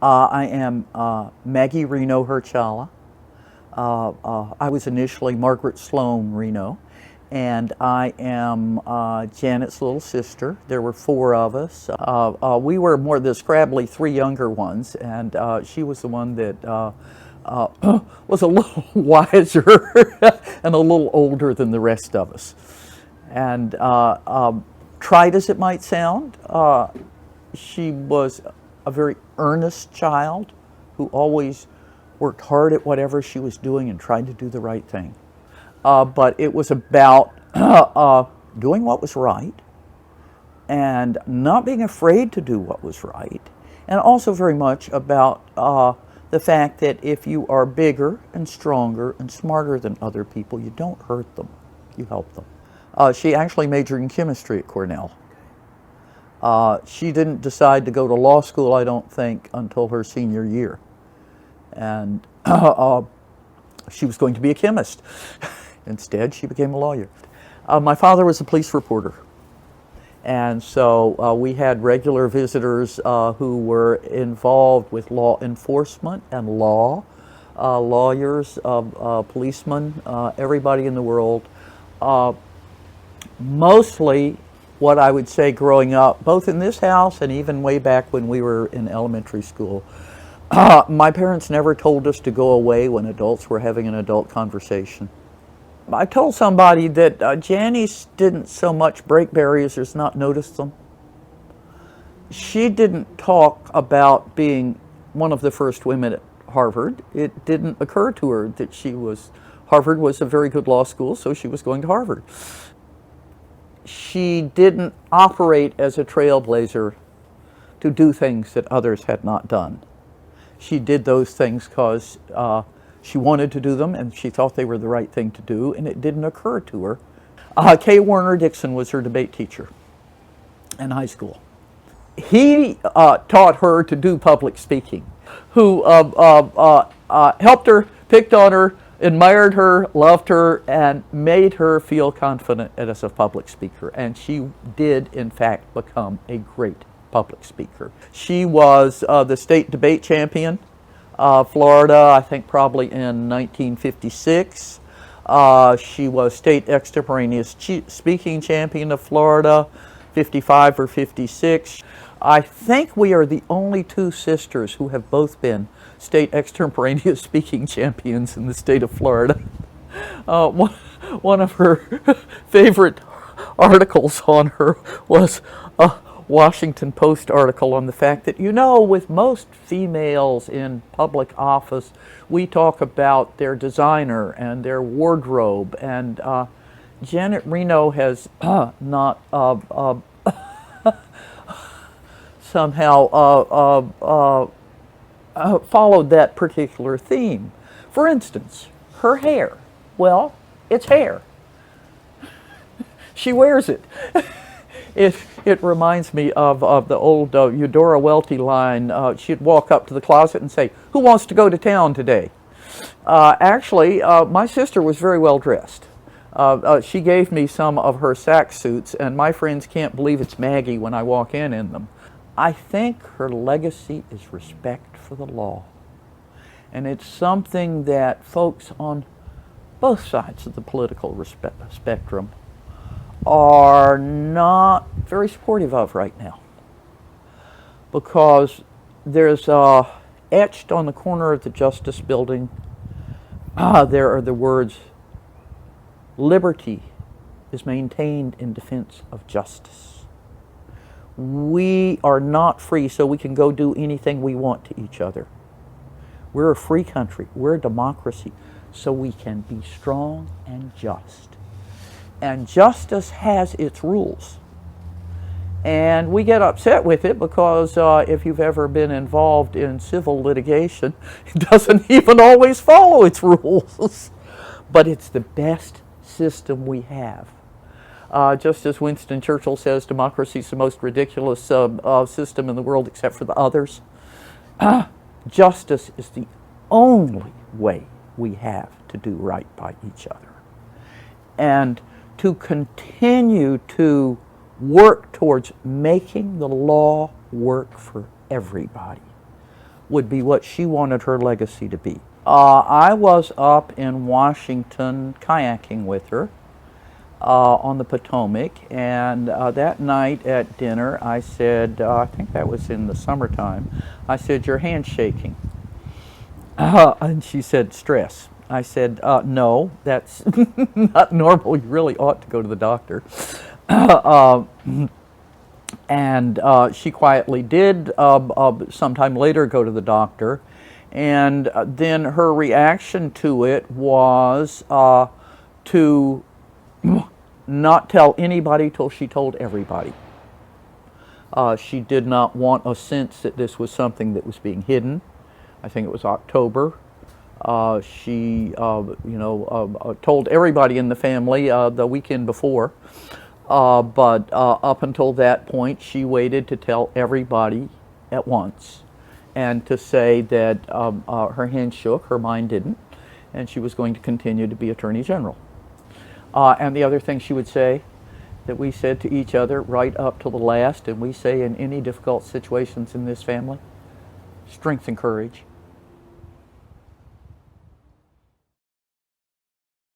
I am Maggie Reno Herchala. I was initially Margaret Sloan Reno, and I am Janet's little sister. There were four of us. We were more the scrabbly three younger ones, and she was the one that was a little wiser and a little older than the rest of us. And tried as it might sound, she was a very earnest child who always worked hard at whatever she was doing and tried to do the right thing. But it was about doing what was right and not being afraid to do what was right, and also very much about the fact that if you are bigger and stronger and smarter than other people, you don't hurt them, you help them. She actually majored in chemistry at Cornell. She didn't decide to go to law school, I don't think, until her senior year. And she was going to be a chemist. Instead, she became a lawyer. My father was a police reporter. And so we had regular visitors who were involved with law enforcement and law, lawyers, policemen, everybody in the world. Mostly what I would say growing up, both in this house and even way back when we were in elementary school, my parents never told us to go away when adults were having an adult conversation. I told somebody that Janice didn't so much break barriers as not notice them. She didn't talk about being one of the first women at Harvard. It didn't occur to her that Harvard was a very good law school, so she was going to Harvard. She didn't operate as a trailblazer to do things that others had not done. She did those things because she wanted to do them and she thought they were the right thing to do, and it didn't occur to her. K. Warner Dixon was her debate teacher in high school. He taught her to do public speaking, who helped her, picked on her, admired her, loved her, and made her feel confident as a public speaker. And she did, in fact, become a great public speaker. She was the state debate champion of Florida, I think probably in 1956. She was state extemporaneous speaking champion of Florida, 55 or 56. I think we are the only two sisters who have both been state extemporaneous speaking champions in the state of Florida. One of her favorite articles on her was a Washington Post article on the fact that, with most females in public office, we talk about their designer and their wardrobe, and Janet Reno has not somehow followed that particular theme. For instance, her hair. Well, it's hair. She wears it. It reminds me of the old Eudora Welty line. She'd walk up to the closet and say, "Who wants to go to town today?" Actually, my sister was very well dressed. She gave me some of her sack suits, and my friends can't believe it's Maggie when I walk in them. I think her legacy is respect for the law. And it's something that folks on both sides of the political spectrum are not very supportive of right now. Because there's etched on the corner of the Justice Building, there are the words, "Liberty is maintained in defense of justice." We are not free so we can go do anything we want to each other. We're a free country. We're a democracy, so we can be strong and just. And justice has its rules. And we get upset with it because if you've ever been involved in civil litigation, it doesn't even always follow its rules. But it's the best system we have. Just as Winston Churchill says, democracy is the most ridiculous system in the world except for the others. Justice is the only way we have to do right by each other. And to continue to work towards making the law work for everybody. would be what she wanted her legacy to be. I was up in Washington kayaking with her on the Potomac, and that night at dinner I said, I think that was in the summertime, I said, "Your hand's shaking." And she said, "Stress." I said, "No, that's not normal. You really ought to go to the doctor." Uh, and she quietly did sometime later go to the doctor. And then her reaction to it was to not tell anybody till she told everybody. She did not want a sense that this was something that was being hidden. I think it was October. She, told everybody in the family the weekend before. But up until that point, she waited to tell everybody at once and to say that her hand shook, her mind didn't, and she was going to continue to be Attorney General. And the other thing she would say that we said to each other right up to the last, and we say in any difficult situations in this family, strength and courage.